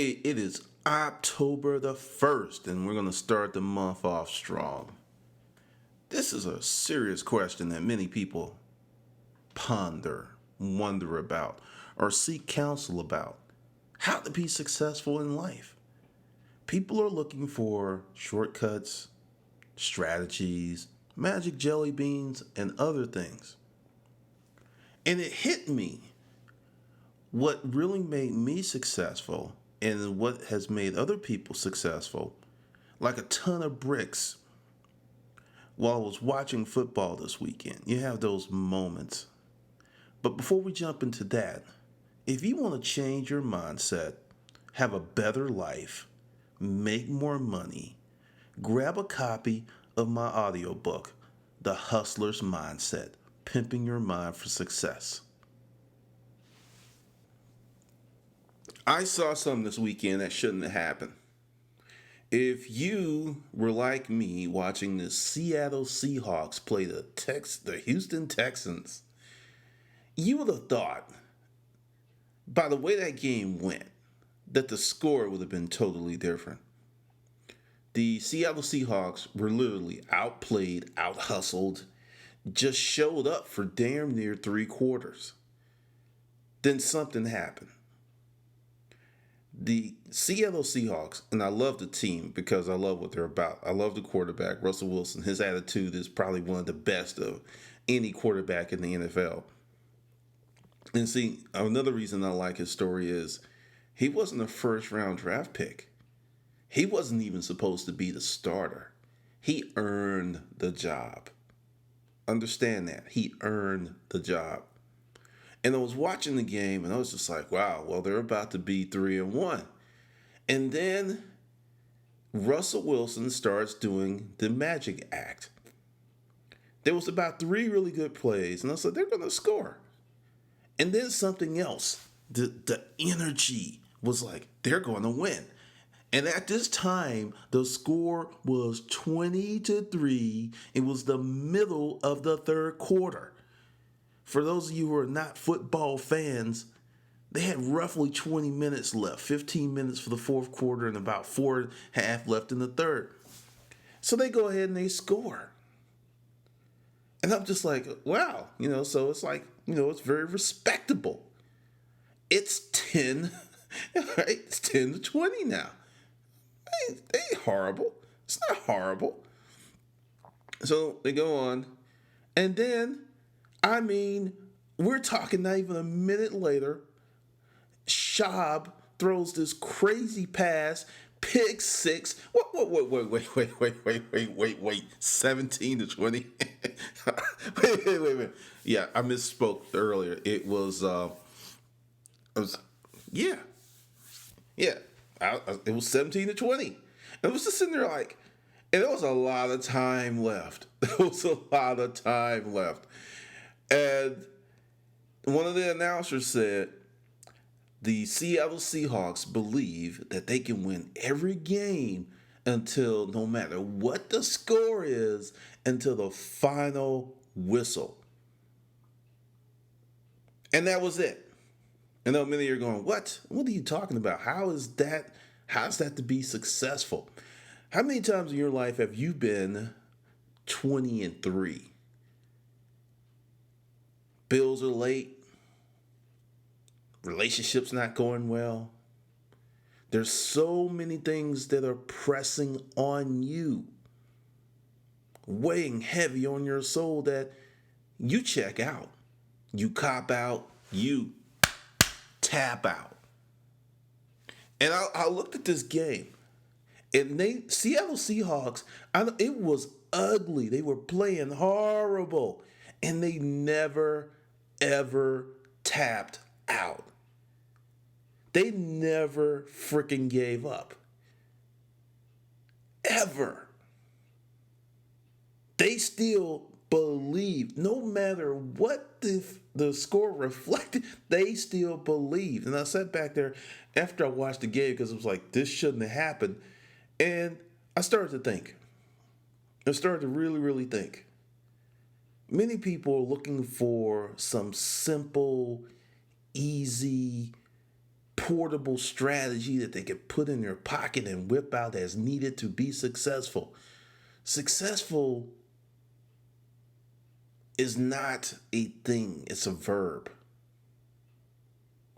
Hey, it is October the 1st, and we're going to start the month off strong. This is a serious question that many people ponder, wonder about, or seek counsel about. How to be successful in life. People are looking for shortcuts, strategies, magic jelly beans, and other things. And it hit me what really made me successful and what has made other people successful, like a ton of bricks. While I was watching football this weekend, you have those moments. But before we jump into that, if you want to change your mindset, have a better life, make more money, grab a copy of my audiobook, The Hustler's Mindset: Pimping Your Mind for Success. I saw something this weekend that shouldn't have happened. If you were like me watching the Seattle Seahawks play the Houston Texans, you would have thought, by the way that game went, that the score would have been totally different. The Seattle Seahawks were literally outplayed, out-hustled, just showed up for damn near 3 quarters. Then something happened. The Seattle Seahawks, and I love the team because I love what they're about. I love the quarterback, Russell Wilson. His attitude is probably one of the best of any quarterback in the NFL. And see, another reason I like his story is he wasn't a first-round draft pick. He wasn't even supposed to be the starter. He earned the job. Understand that. He earned the job. And I was watching the game, and I was just like, wow, well, they're about to be 3-1. And then Russell Wilson starts doing the magic act. There was about 3 really good plays, and I said, they're going to score. And then something else. The energy was like, they're going to win. And at this time, the score was 20-3. It was the middle of the third quarter. For those of you who are not football fans, they had roughly 20 minutes left, 15 minutes for the fourth quarter and about 4.5 left in the third. So they go ahead and they score. And I'm just like, wow, so it's like, it's very respectable. It's 10, right? It's 10-20 now. They ain't horrible. It's not horrible. So they go on. And then, we're talking not even a minute later, Schaub throws this crazy pass, pick six. Wait. 17-20. wait. Yeah, I misspoke earlier. It was yeah. It was 17-20. It was just sitting there like, and there was a lot of time left. And one of the announcers said, the Seattle Seahawks believe that they can win every game until, no matter what the score is, until the final whistle. And that was it. And now many are going, what? What are you talking about? How's that to be successful? How many times in your life have you been 20-3? Bills are late. Relationships not going well. There's so many things that are pressing on you, weighing heavy on your soul, that you check out, you cop out, you tap out. And I looked at this game, and Seattle Seahawks, it was ugly. They were playing horrible, and they never, ever tapped out. They never freaking gave up. Ever. They still believed, no matter what the score reflected, they still believed. And I sat back there after I watched the game because it was like, this shouldn't have happened. And I started to think. I started to really, really think. Many people are looking for some simple, easy portable strategy that they could put in their pocket and whip out as needed to be successful. Successful is not a thing, it's a verb.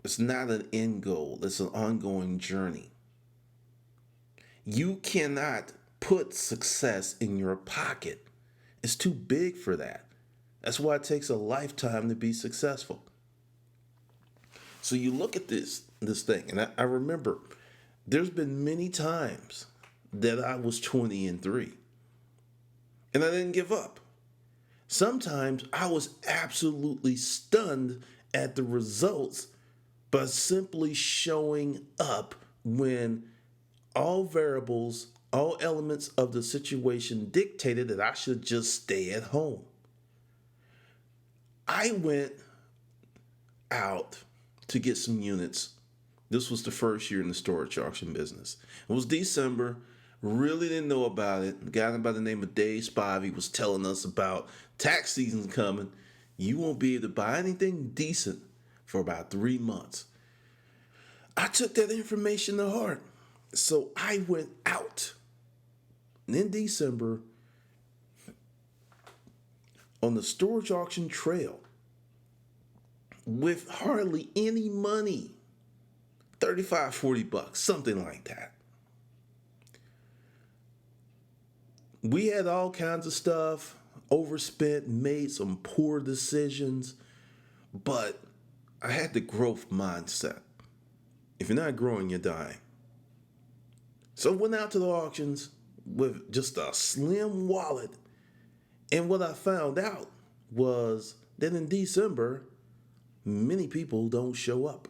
It's not an end goal, it's an ongoing journey. You cannot put success in your pocket. It's too big for that. That's why it takes a lifetime to be successful. So you look at this thing, and I remember there's been many times that I was 20-3, and I didn't give up. Sometimes I was absolutely stunned at the results by simply showing up when all variables, all elements of the situation dictated that I should just stay at home. I went out to get some units. This was the first year in the storage auction business. It was December. Really didn't know about it. A guy by the name of Dave Spivey was telling us about tax season coming. You won't be able to buy anything decent for about 3 months. I took that information to heart. So I went out in December on the storage auction trail with hardly any money. $35-$40, something like that. We had all kinds of stuff, overspent, made some poor decisions, but I had the growth mindset. If you're not growing, you're dying. So I went out to the auctions with just a slim wallet, and what I found out was that in December, many people don't show up.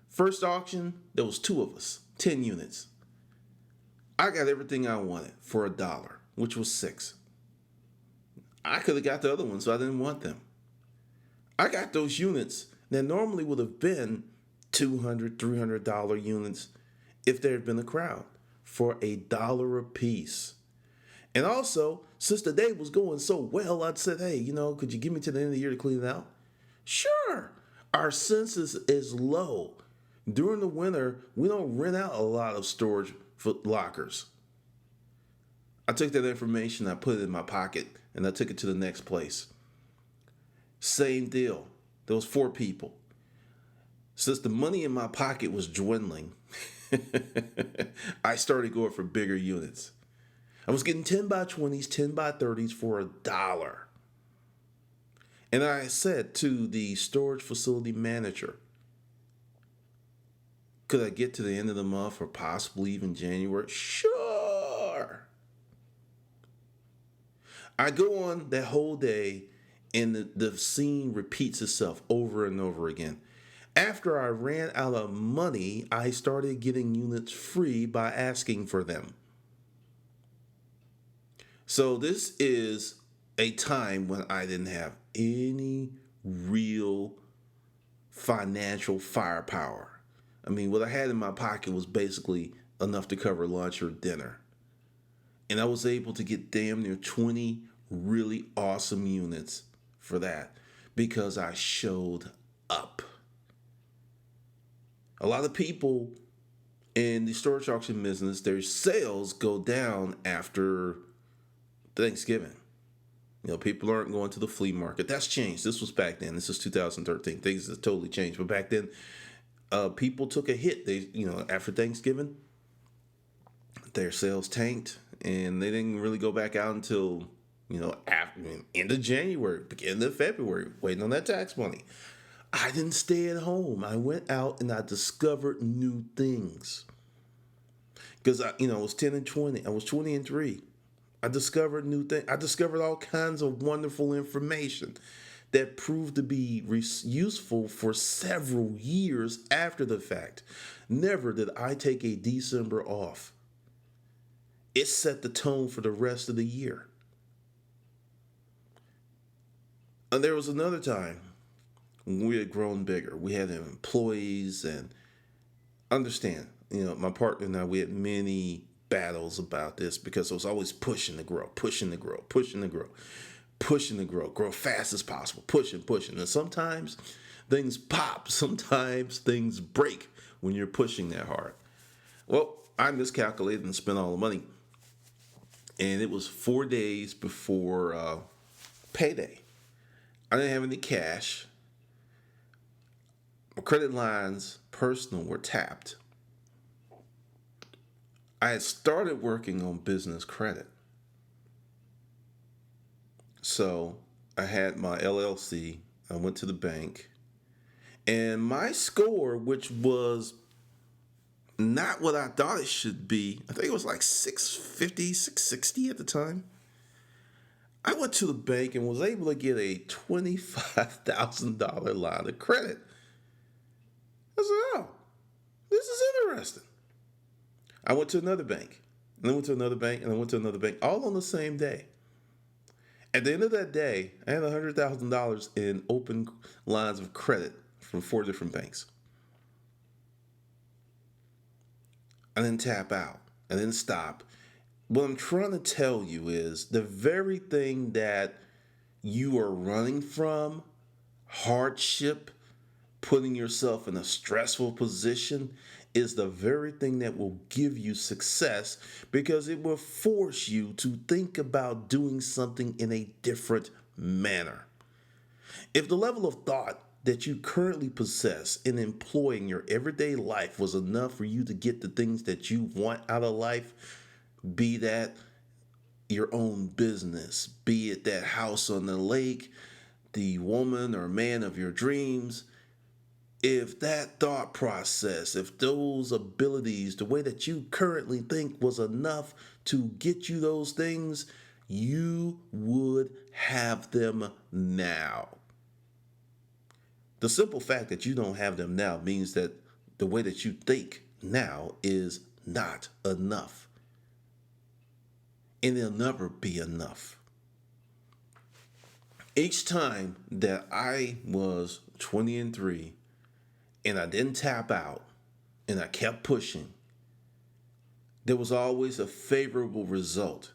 First auction, there was 2 of us, 10 units. I got everything I wanted for $1, which was $6. I could have got the other one, so I didn't want them. I got those units that normally would have been $200, $300 units if there had been a crowd for $1 a piece. And also, since the day was going so well, I'd said, hey, could you give me to the end of the year to clean it out? Sure. Our census is low. During the winter, we don't rent out a lot of storage lockers. I took that information, I put it in my pocket, and I took it to the next place. Same deal. There was 4 people. Since the money in my pocket was dwindling, I started going for bigger units. I was getting 10 by 20s, 10 by 30s for $1. And I said to the storage facility manager, could I get to the end of the month or possibly even January? Sure. I go on that whole day and the scene repeats itself over and over again. After I ran out of money, I started getting units free by asking for them. So this is a time when I didn't have any real financial firepower. I mean, what I had in my pocket was basically enough to cover lunch or dinner. And I was able to get damn near 20 really awesome units for that because I showed up. A lot of people in the storage auction business, their sales go down after Thanksgiving. People aren't going to the flea market. That's changed. This was back then. This is 2013. Things have totally changed. But back then, people took a hit. They, after Thanksgiving, their sales tanked, and they didn't really go back out until, after end of January, beginning of February, waiting on that tax money. I didn't stay at home. I went out and I discovered new things. Because I was 10 and 20. I was 20-3. I discovered new things. I discovered all kinds of wonderful information that proved to be useful for several years after the fact. Never did I take a December off. It set the tone for the rest of the year. And there was another time when we had grown bigger. We had employees, and understand, my partner and I, we had many battles about this because I was always pushing to grow, grow fast as possible, pushing. And sometimes Things pop. Sometimes things break when you're pushing that hard. Well, I miscalculated and spent all the money. And it was 4 days before payday. I didn't have any cash. My credit lines, personal, were tapped. I had started working on business credit. So I had my LLC. I went to the bank. And my score, which was not what I thought it should be, I think it was like 650, 660 at the time. I went to the bank and was able to get a $25,000 line of credit. I said, oh, this is interesting. I went to another bank, and then went to another bank, and then went to another bank, all on the same day. At the end of that day, I had $100,000 in open lines of credit from 4 different banks. I didn't tap out. I didn't stop. What I'm trying to tell you is the very thing that you are running from, hardship, putting yourself in a stressful position, is the very thing that will give you success, because it will force you to think about doing something in a different manner. If the level of thought that you currently possess in employing your everyday life was enough for you to get the things that you want out of life, be that your own business, be it that house on the lake, the woman or man of your dreams, if that thought process, if those abilities, the way that you currently think was enough to get you those things, you would have them now. The simple fact that you don't have them now means that the way that you think now is not enough. And it'll never be enough. Each time that I was 20-3 and I didn't tap out and I kept pushing, there was always a favorable result,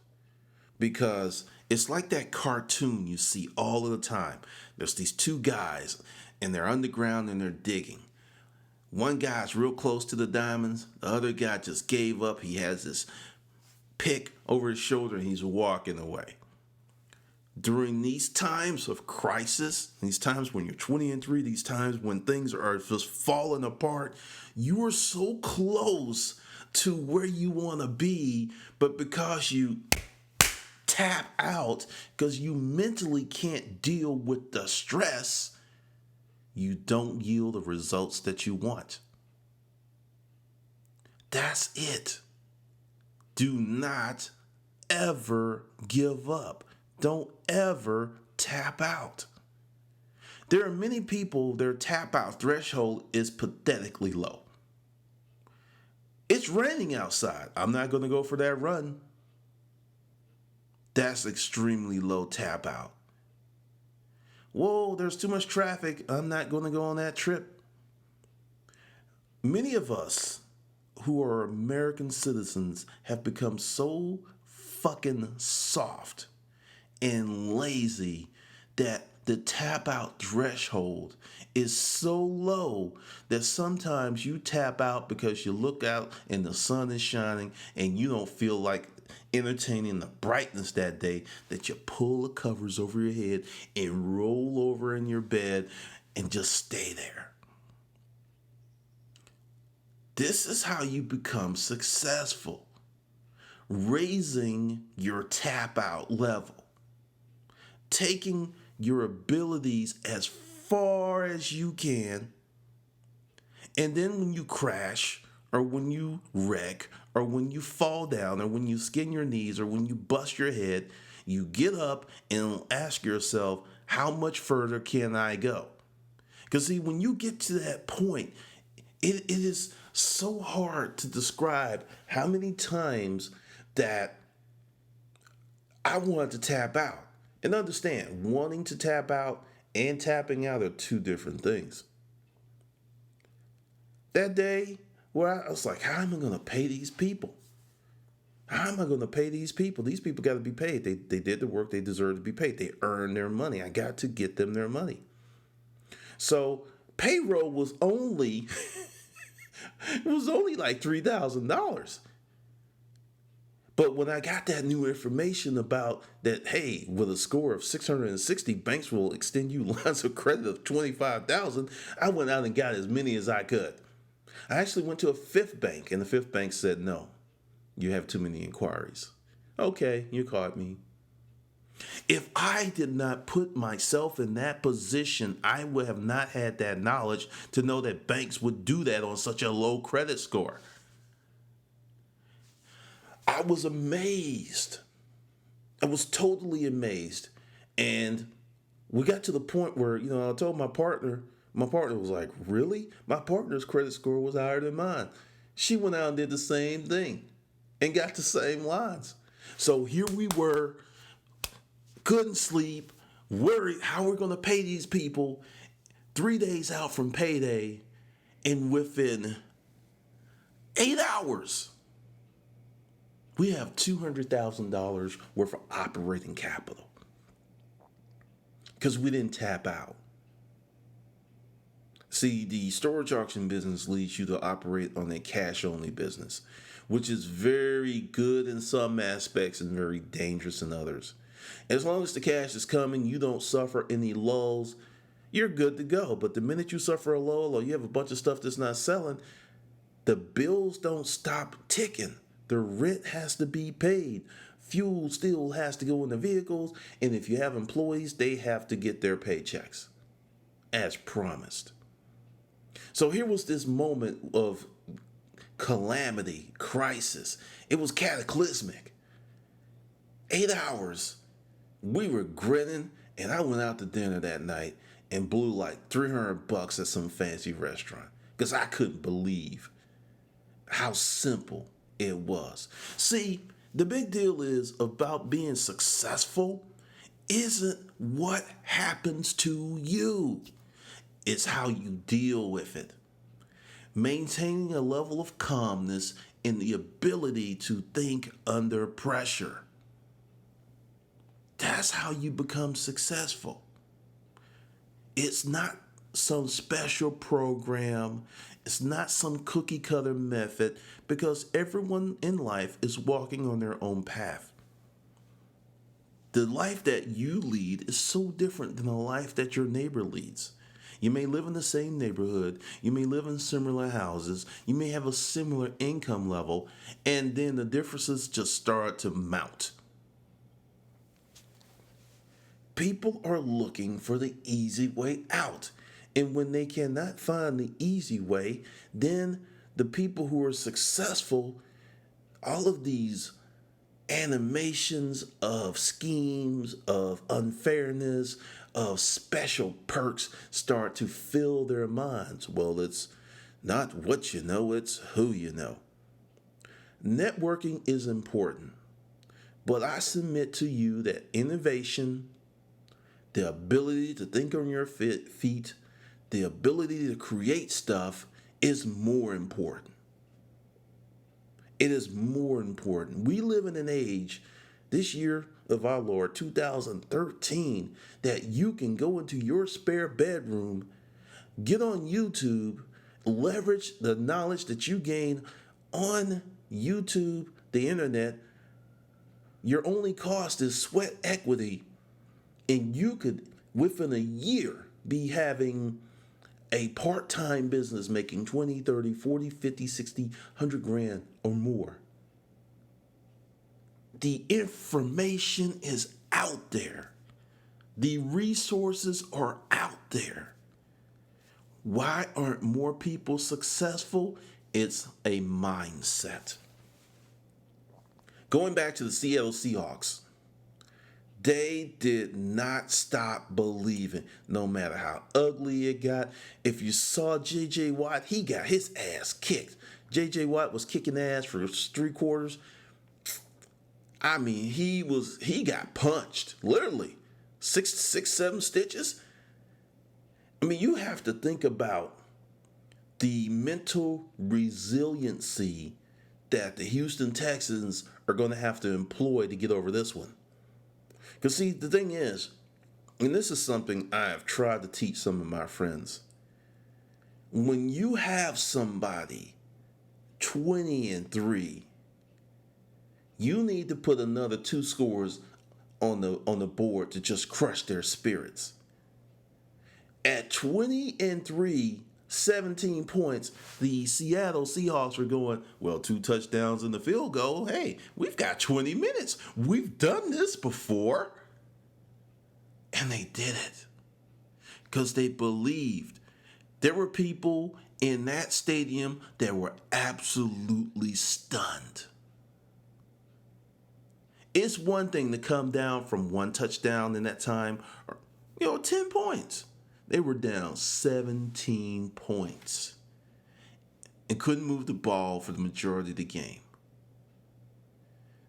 because it's like that cartoon you see all of the time. There's these two guys and they're underground and they're digging. One guy's real close to the diamonds. The other guy just gave up. He has this pick over his shoulder and he's walking away. During these times of crisis, these times when you're 20-3, these times when things are just falling apart, you are so close to where you want to be, but because you tap out, because you mentally can't deal with the stress, you don't yield the results that you want. That's it. Do not ever give up. Don't ever tap out. There are many people, their tap out threshold is pathetically low. It's raining outside. I'm not going to go for that run. That's extremely low tap out. Whoa, there's too much traffic. I'm not going to go on that trip. Many of us who are American citizens have become so fucking soft and lazy that the tap out threshold is so low that sometimes you tap out because you look out and the sun is shining and you don't feel like entertaining the brightness that day, that you pull the covers over your head and roll over in your bed and just stay there. This is how you become successful. Raising your tap out level. Taking your abilities as far as you can. And then when you crash, or when you wreck, or when you fall down, or when you skin your knees, or when you bust your head, you get up and ask yourself, how much further can I go? Because see, when you get to that point, it is so hard to describe how many times that I wanted to tap out. And understand, wanting to tap out and tapping out are two different things. That day where I was like, how am I going to pay these people? How am I going to pay these people? These people got to be paid. They did the work. They deserve to be paid. They earned their money. I got to get them their money. So Payroll was only it was only like $3,000. But when I got that new information about that, hey, with a score of 660, banks will extend you lines of credit of 25,000, I went out and got as many as I could. I actually went to a fifth bank, and the fifth bank said, no, you have too many inquiries. Okay, you caught me. If I did not put myself in that position, I would have not had that knowledge to know that banks would do that on such a low credit score. I was amazed. I was totally amazed. And we got to the point where, I told my partner was like, really? My partner's credit score was higher than mine. She went out and did the same thing and got the same lines. So here we were, couldn't sleep, worried how we're going to pay these people 3 days out from payday. And within 8 hours, we have $200,000 worth of operating capital because we didn't tap out. See, the storage auction business leads you to operate on a cash-only business, which is very good in some aspects and very dangerous in others. As long as the cash is coming, you don't suffer any lulls, you're good to go. But the minute you suffer a lull or you have a bunch of stuff that's not selling, the bills don't stop ticking. The rent has to be paid. Fuel still has to go in the vehicles. And if you have employees, they have to get their paychecks as promised. So here was this moment of calamity, crisis. It was cataclysmic. 8 hours. We were grinning, and I went out to dinner that night and blew like $300 at some fancy restaurant because I couldn't believe how simple it was. See, the big deal is about being successful isn't what happens to you. It's how you deal with it. Maintaining a level of calmness and the ability to think under pressure. That's how you become successful. It's not some special program. It's not some cookie cutter method because everyone in life is walking on their own path. The life that you lead is so different than the life that your neighbor leads. You may live in the same neighborhood. You may live in similar houses. You may have a similar income level. And then the differences just start to mount. People are looking for the easy way out. And when they cannot find the easy way, then the people who are successful, all of these animations of schemes, of unfairness, of special perks start to fill their minds. Well, it's not what you know, it's who you know. Networking is important, but I submit to you that innovation, the ability to think on your feet, the ability to create stuff is more important. It is more important. We live in an age, this year of our Lord, 2013, that you can go into your spare bedroom, get on YouTube, leverage the knowledge that you gain on YouTube, the internet. Your only cost is sweat equity. And you could, within a year, be having a part-time business making 20, 30, 40, 50, 60, 100 grand or more. The information is out there. The resources are out there. Why aren't more people successful? It's a mindset. Going back to the Seattle Seahawks, they did not stop believing, no matter how ugly it got. If you saw J.J. Watt, he got his ass kicked. J.J. Watt was kicking ass for 3 quarters. I mean, he got punched, literally. 7 stitches. I mean, you have to think about the mental resiliency that the Houston Texans are going to have to employ to get over this one. Because, see, the thing is, and this is something I have tried to teach some of my friends, When you have somebody 20-3, you need to put another two scores on the board to just crush their spirits. At 20-3, 17 points, the Seattle Seahawks were going, well, 2 touchdowns and the field goal. Hey, we've got 20 minutes. We've done this before. And they did it because they believed. There were people in that stadium that were absolutely stunned. It's one thing to come down from 1 touchdown in that time, or 10 points. They were down 17 points and couldn't move the ball for the majority of the game.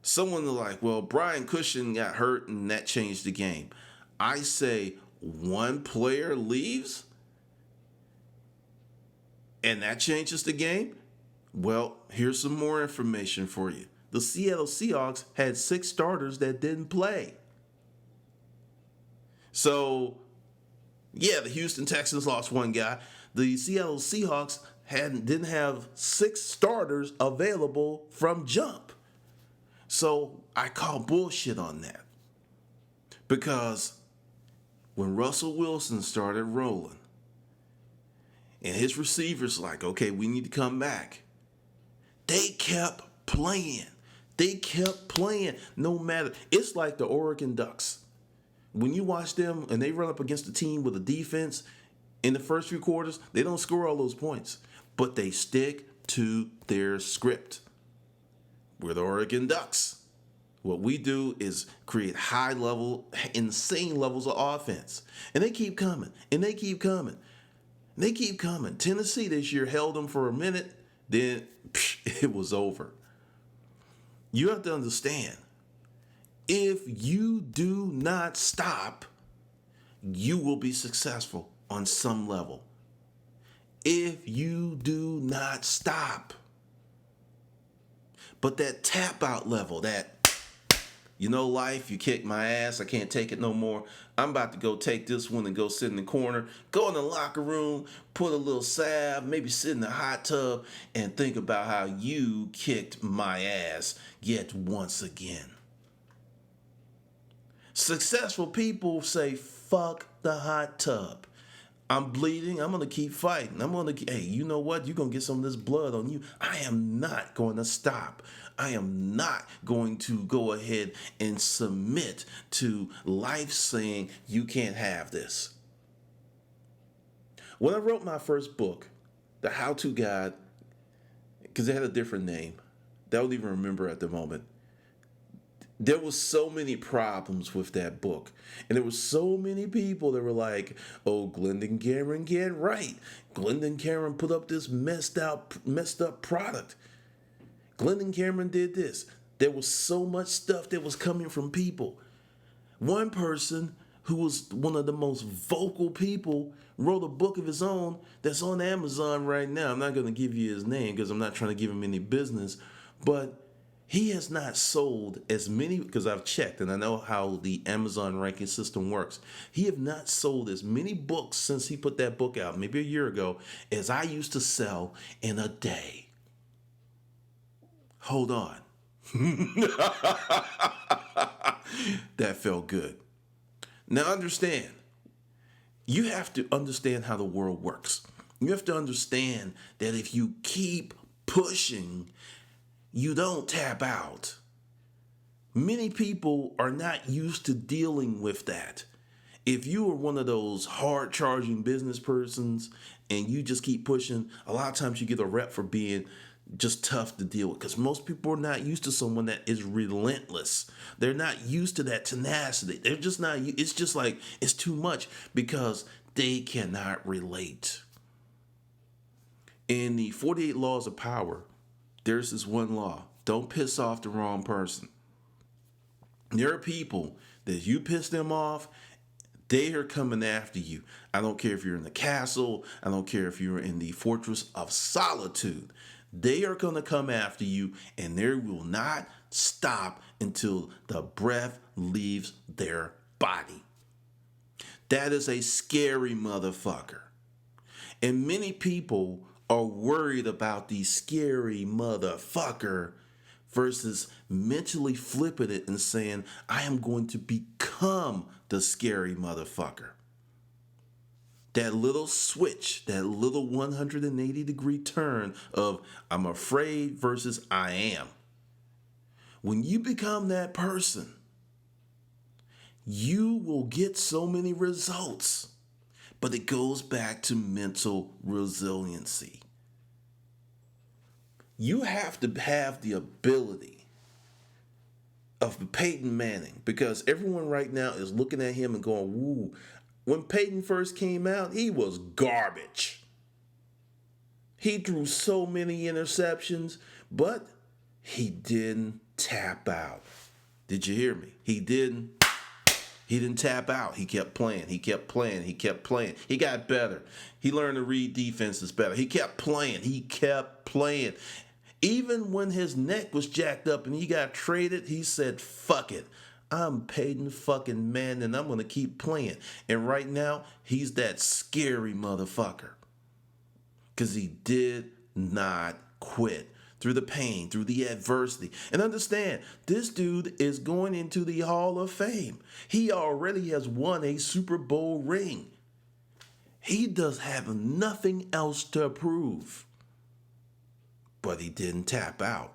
Someone like, well, Brian Cushing got hurt and that changed the game. I say one player leaves and that changes the game. Well, here's some more information for you. The Seattle Seahawks had 6 starters that didn't play. So, yeah, the Houston Texans lost 1 guy. The Seattle Seahawks didn't have 6 starters available from jump. So I call bullshit on that. Because when Russell Wilson started rolling, and his receivers like, okay, we need to come back, they kept playing. They kept playing no matter. It's like the Oregon Ducks. When you watch them and they run up against a team with a defense in the first few quarters, they don't score all those points, but they stick to their script. We're the Oregon Ducks. What we do is create high level, insane levels of offense. And they keep coming, and they keep coming. And they keep coming. Tennessee this year held them for a minute, then it was over. You have to understand, if you do not stop, you will be successful on some level. If you do not stop. But that tap out level, that, life, you kicked my ass, I can't take it no more. I'm about to go take this one and go sit in the corner, go in the locker room, put a little salve, maybe sit in the hot tub and think about how you kicked my ass yet once again. Successful people say, fuck the hot tub. I'm bleeding. I'm going to keep fighting. Hey, you know what? You're going to get some of this blood on you. I am not going to stop. I am not going to go ahead and submit to life saying you can't have this. When I wrote my first book, The How-To Guide, because it had a different name, that I don't even remember at the moment. There was so many problems with that book. And there were so many people that were like, oh, Glendon Cameron get right. Glendon Cameron put up this messed up product. Glendon Cameron did this. There was so much stuff that was coming from people. One person who was one of the most vocal people wrote a book of his own that's on Amazon right now. I'm not going to give you his name because I'm not trying to give him any business. But he has not sold as many, because I've checked and I know how the Amazon ranking system works. He have not sold as many books since he put that book out, maybe a year ago, as I used to sell in a day. Hold on. That felt good. Now understand, you have to understand how the world works. You have to understand that if you keep pushing, you don't tap out. Many people are not used to dealing with that. If you are one of those hard-charging business persons and you just keep pushing, a lot of times you get a rep for being just tough to deal with, because most people are not used to someone that is relentless. They're not used to that tenacity. They're just not. It's just like it's too much because they cannot relate. In the 48 Laws of Power, there's this one law: don't piss off the wrong person. There are people that you piss them off, they are coming after you. I don't care if you're in the castle. I don't care if you're in the fortress of solitude. They are going to come after you, and they will not stop until the breath leaves their body. That is a scary motherfucker. And many people are worried about the scary motherfucker versus mentally flipping it and saying, I am going to become the scary motherfucker. That little switch, that little 180-degree turn of I'm afraid versus I am. When you become that person, you will get so many results. But it goes back to mental resiliency. You have to have the ability of Peyton Manning, because everyone right now is looking at him and going, woo. When Peyton first came out, he was garbage. He threw so many interceptions, but he didn't tap out. Did you hear me? He didn't tap out. He kept playing. He kept playing. He kept playing. He got better. He learned to read defenses better. He kept playing. He kept playing. Even when his neck was jacked up and he got traded, he said, fuck it. I'm Peyton fucking Manning and I'm going to keep playing. And right now, he's that scary motherfucker. Because he did not quit. Through the pain, through the adversity. And understand, this dude is going into the Hall of Fame. He already has won a Super Bowl ring. He does have nothing else to prove. But he didn't tap out.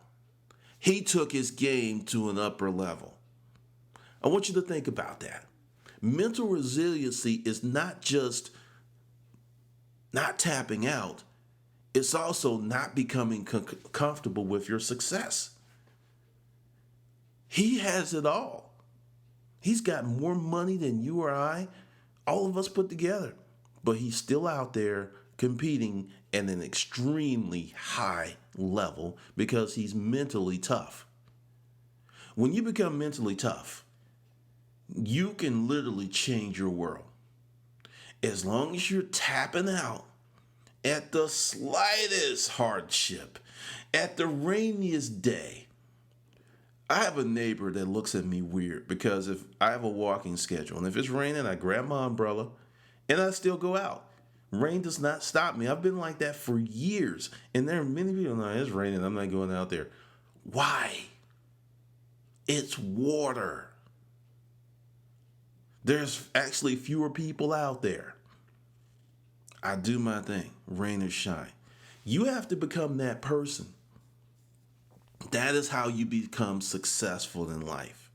He took his game to an upper level. I want you to think about that. Mental resiliency is not just not tapping out. It's also not becoming comfortable with your success. He has it all. He's got more money than you or I, all of us put together. But he's still out there competing at an extremely high level because he's mentally tough. When you become mentally tough, you can literally change your world. As long as you're tapping out at the slightest hardship, at the rainiest day. I have a neighbor that looks at me weird because if I have a walking schedule and if it's raining, I grab my umbrella and I still go out. Rain does not stop me. I've been like that for years. And there are many people, no, it's raining, I'm not going out there. Why? It's water. There's actually fewer people out there. I do my thing, rain or shine. You have to become that person. That is how you become successful in life.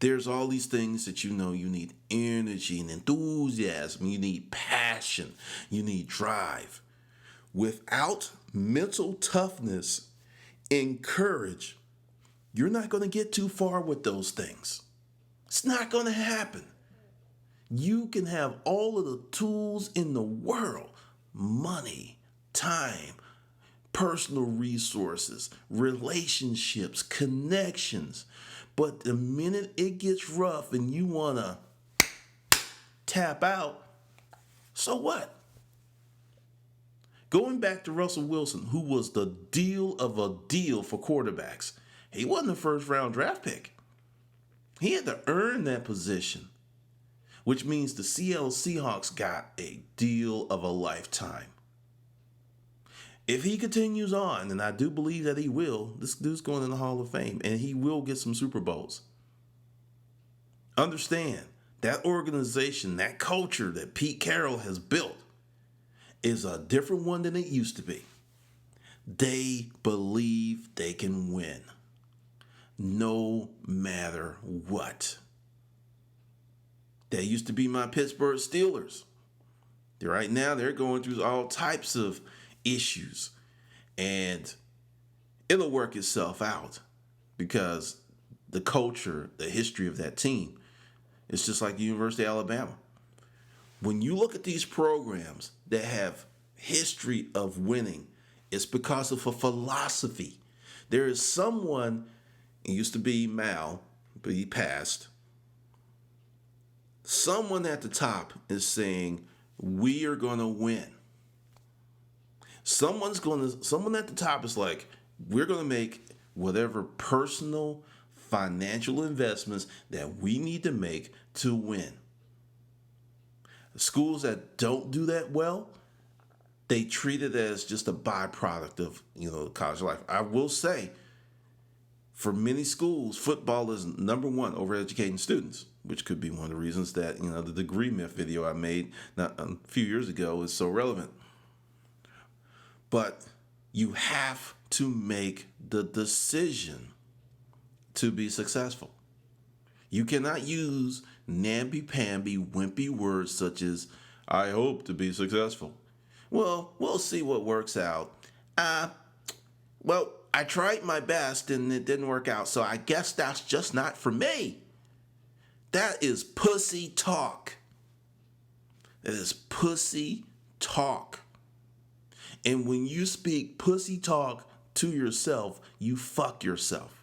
There's all these things that you know you need energy and enthusiasm. You need passion. You need drive. Without mental toughness and courage, you're not going to get too far with those things. It's not going to happen. You can have all of the tools in the world, money, time, personal resources, relationships, connections. But the minute it gets rough and you want to tap out, so what? Going back to Russell Wilson, who was the deal of a deal for quarterbacks. He wasn't a first-round draft pick. He had to earn that position, which means the Seattle Seahawks got a deal of a lifetime. If he continues on, and I do believe that he will, this dude's going in the Hall of Fame, and he will get some Super Bowls. Understand, that organization, that culture that Pete Carroll has built is a different one than it used to be. They believe they can win, no matter what. That used to be my Pittsburgh Steelers. Right now, they're going through all types of issues. And it'll work itself out because the culture, the history of that team, it's just like the University of Alabama. When you look at these programs that have history of winning, it's because of a philosophy. There is someone, it used to be Mal, but he passed. Someone at the top is saying, we are going to win. Someone at the top is like, we're going to make whatever personal financial investments that we need to make to win. Schools that don't do that well, They treat it as just a byproduct of, college life. I will say, for many schools, football is number one over educating students, which could be one of the reasons that, the degree myth video I made a few years ago is so relevant. But you have to make the decision to be successful. You cannot use namby-pamby, wimpy words such as, I hope to be successful. Well, we'll see what works out. Well, I tried my best and it didn't work out, so I guess that's just not for me. That is pussy talk. That is pussy talk. And when you speak pussy talk to yourself, you fuck yourself.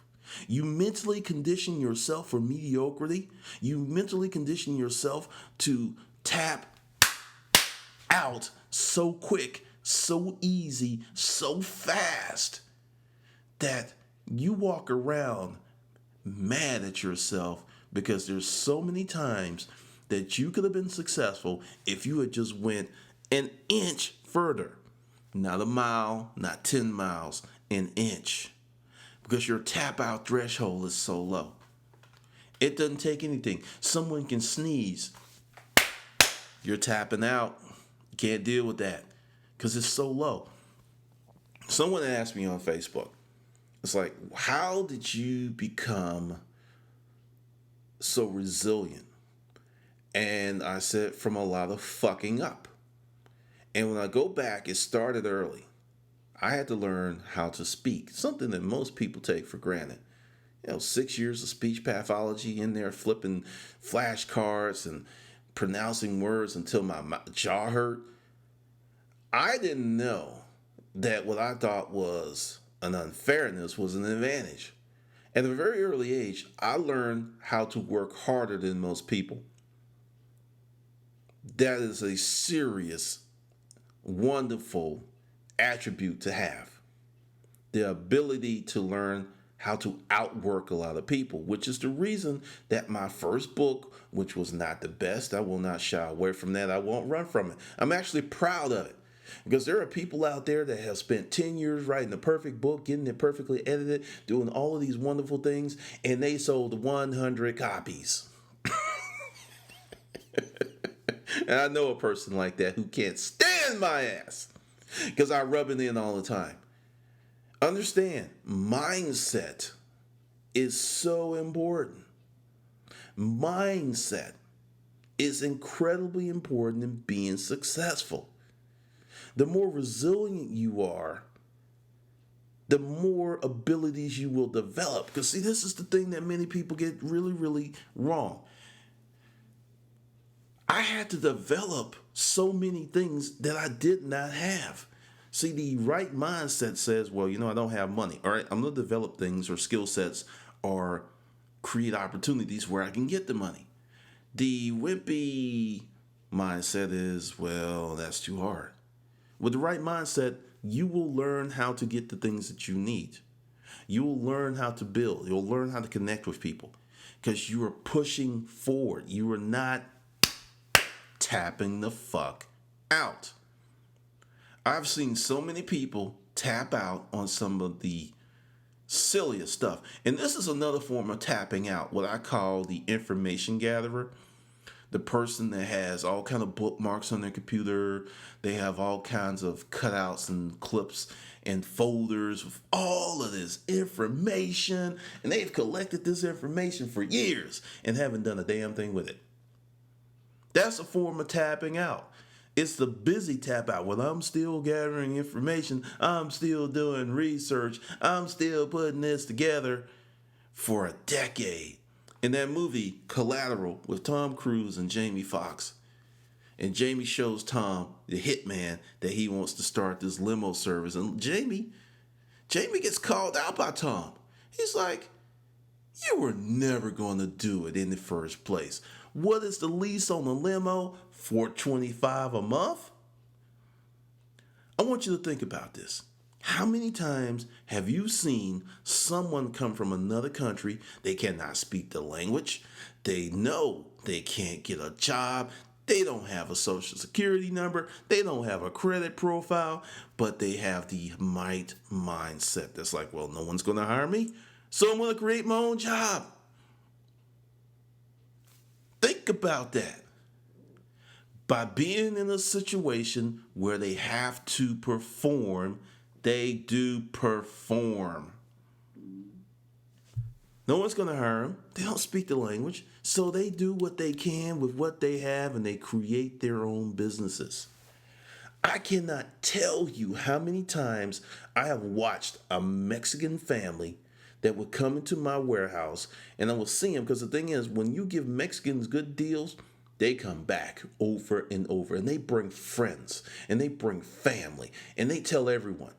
You mentally condition yourself for mediocrity. You mentally condition yourself to tap out so quick, so easy, so fast that you walk around mad at yourself because there's so many times that you could have been successful if you had just went an inch further. Not a mile, not 10 miles, an inch. Because your tap out threshold is so low. It doesn't take anything. Someone can sneeze. You're tapping out. You can't deal with that because it's so low. Someone asked me on Facebook, it's like, how did you become so resilient? And I said, from a lot of fucking up. And when I go back, it started early. I had to learn how to speak, something that most people take for granted. 6 years of speech pathology in there, flipping flashcards and pronouncing words until my jaw hurt. I didn't know that what I thought was an unfairness was an advantage. At a very early age, I learned how to work harder than most people. That is a serious, wonderful attribute to have. The ability to learn how to outwork a lot of people, which is the reason that my first book, which was not the best, I will not shy away from that. I won't run from it. I'm actually proud of it because there are people out there that have spent 10 years writing the perfect book, getting it perfectly edited, doing all of these wonderful things, and they sold 100 copies. And I know a person like that who can't stand my ass because I rub it in all the time. Understand, mindset is so important. Mindset is incredibly important in being successful. The more resilient you are, the more abilities you will develop. Because see, this is the thing that many people get really, really wrong. I had to develop so many things that I did not have. See, the right mindset says, well, I don't have money. All right, I'm going to develop things or skill sets or create opportunities where I can get the money. The wimpy mindset is, well, that's too hard. With the right mindset, you will learn how to get the things that you need. You will learn how to build. You'll learn how to connect with people because you are pushing forward. You are not tapping the fuck out. I've seen so many people tap out on some of the silliest stuff. And this is another form of tapping out, what I call the information gatherer. The person that has all kind of bookmarks on their computer. They have all kinds of cutouts and clips and folders with all of this information. And they've collected this information for years and haven't done a damn thing with it. That's a form of tapping out. It's the busy tap out. Well, I'm still gathering information. I'm still doing research. I'm still putting this together for a decade. In that movie, Collateral, with Tom Cruise and Jamie Foxx, and Jamie shows Tom, the hitman, that he wants to start this limo service. And Jamie gets called out by Tom. He's like, you were never going to do it in the first place. What is the lease on the limo? $425 a month? I want you to think about this. How many times have you seen someone come from another country? They cannot speak the language. They know they can't get a job. They don't have a social security number. They don't have a credit profile, but they have the might mindset. That's like, well, no one's going to hire me, so I'm going to create my own job. Think about that. By being in a situation where they have to perform, they do perform. No one's going to hire them. They don't speak the language. So they do what they can with what they have, and they create their own businesses. I cannot tell you how many times I have watched a Mexican family that would come into my warehouse, and I will see them, because the thing is, when you give Mexicans good deals, they come back over and over, and they bring friends, and they bring family, and they tell everyone.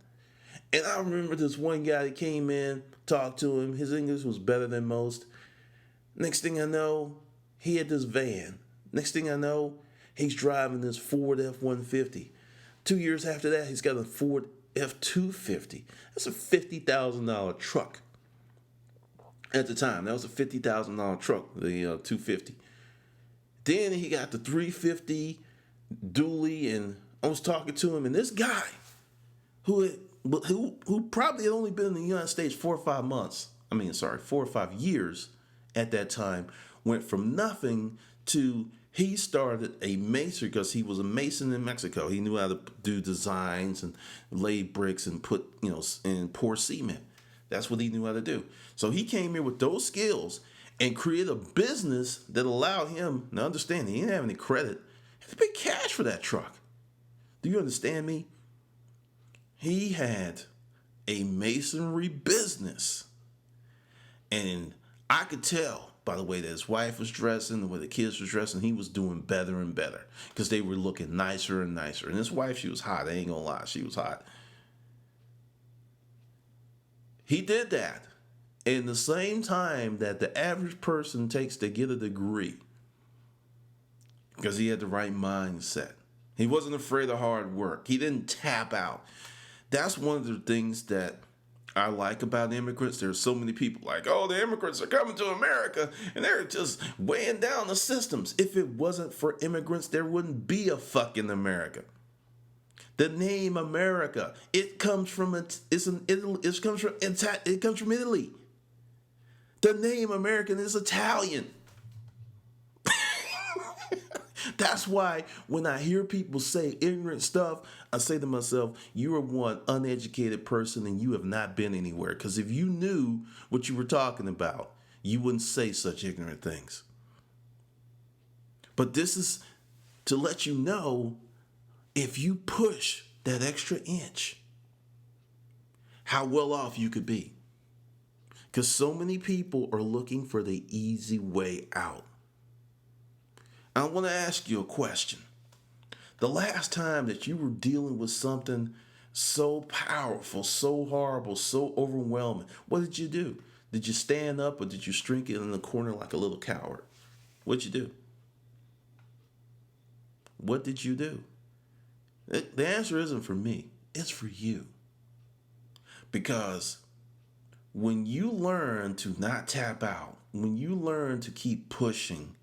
And I remember this one guy that came in, talked to him. His English was better than most. Next thing I know, he had this van. Next thing I know, he's driving this Ford F-150. 2 years after that, he's got a Ford F-250. That's a $50,000 truck. At the time, that was a $50,000 truck, the 250. Then he got the 350 dually, and I was talking to him, and this guy who probably had only been in the United States 4 or 5 years at that time, went from nothing to, he started a mason, because he was a mason in Mexico. He knew how to do designs and lay bricks and and pour cement. That's what he knew how to do. So he came here with those skills and created a business that allowed him, now understand, he didn't have any credit. He had to pay cash for that truck. Do you understand me? He had a masonry business. And I could tell by the way that his wife was dressing, the way the kids were dressing, he was doing better and better, because they were looking nicer and nicer. And his wife, she was hot. I ain't gonna lie, she was hot. He did that in the same time that the average person takes to get a degree, because he had the right mindset. He wasn't afraid of hard work. He didn't tap out. That's one of the things that I like about immigrants. There's so many people like, oh, the immigrants are coming to America and they're just weighing down the systems. If it wasn't for immigrants, there wouldn't be a fucking America. The name America, it comes from Italy. The name American is Italian. That's why when I hear people say ignorant stuff, I say to myself, you are one uneducated person and you have not been anywhere. Because if you knew what you were talking about, you wouldn't say such ignorant things. But this is to let you know, if you push that extra inch, how well off you could be. Because so many people are looking for the easy way out. I want to ask you a question. The last time that you were dealing with something so powerful, so horrible, so overwhelming, what did you do? Did you stand up, or did you shrink in the corner like a little coward? What'd you do? What did you do? The answer isn't for me. It's for you. Because when you learn to not tap out, when you learn to keep pushing,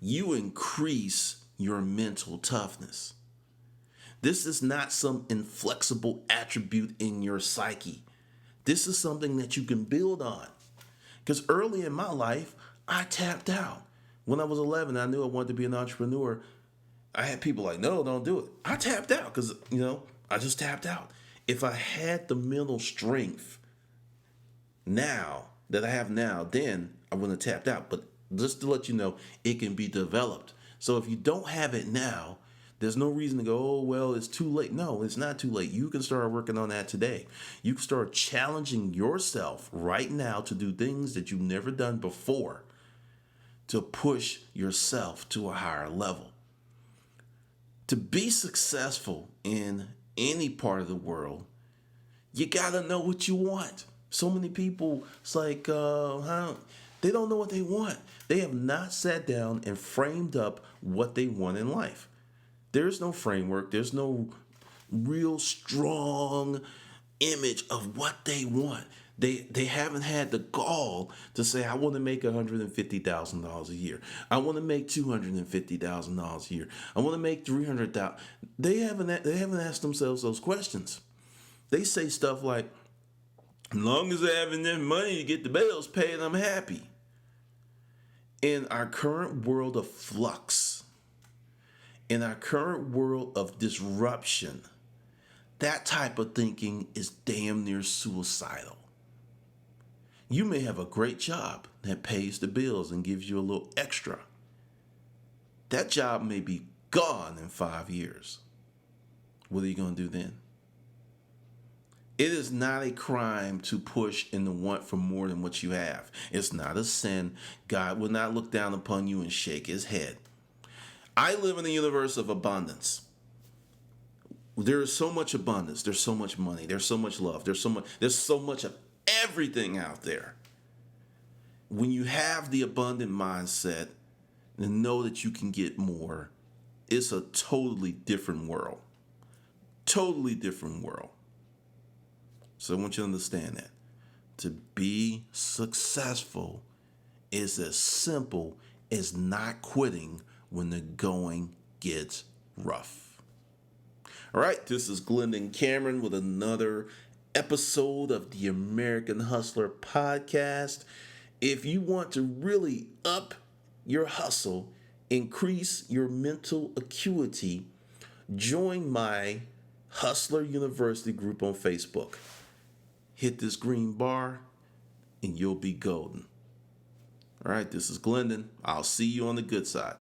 you increase your mental toughness. This is not some inflexible attribute in your psyche. This is something that you can build on. Because early in my life, I tapped out. When I was 11, I knew I wanted to be an entrepreneur. I had people like, no, don't do it. I tapped out because, I just tapped out. If I had the mental strength now that I have now, then I wouldn't have tapped out. But just to let you know, it can be developed. So if you don't have it now, there's no reason to go, oh, well, it's too late. No, it's not too late. You can start working on that today. You can start challenging yourself right now to do things that you've never done before, to push yourself to a higher level. To be successful in any part of the world, you got to know what you want. So many people, it's like, they don't know what they want. They have not sat down and framed up what they want in life. There's no framework. There's no real strong image of what they want. They haven't had the gall to say, I want to make $150,000 a year. I want to make $250,000 a year. I want to make $300,000. They haven't asked themselves those questions. They say stuff like, as long as I have enough money to get the bills paid, I'm happy. In our current world of flux, in our current world of disruption, that type of thinking is damn near suicidal. You may have a great job that pays the bills and gives you a little extra. That job may be gone in 5 years. What are you going to do then? It is not a crime to push and to want for more than what you have. It's not a sin. God will not look down upon you and shake his head. I live in a universe of abundance. There is so much abundance. There's so much money. There's so much love. There's so much of everything out there. When you have the abundant mindset and know that you can get more, it's a totally different world. Totally different world. So I want you to understand that. To be successful is as simple as not quitting when the going gets rough. All right, this is Glendon Cameron with another episode of the American Hustler podcast. If you want to really up your hustle, increase your mental acuity, join my Hustler University group on Facebook. Hit this green bar and you'll be golden. All right, this is Glendon. I'll see you on the good side.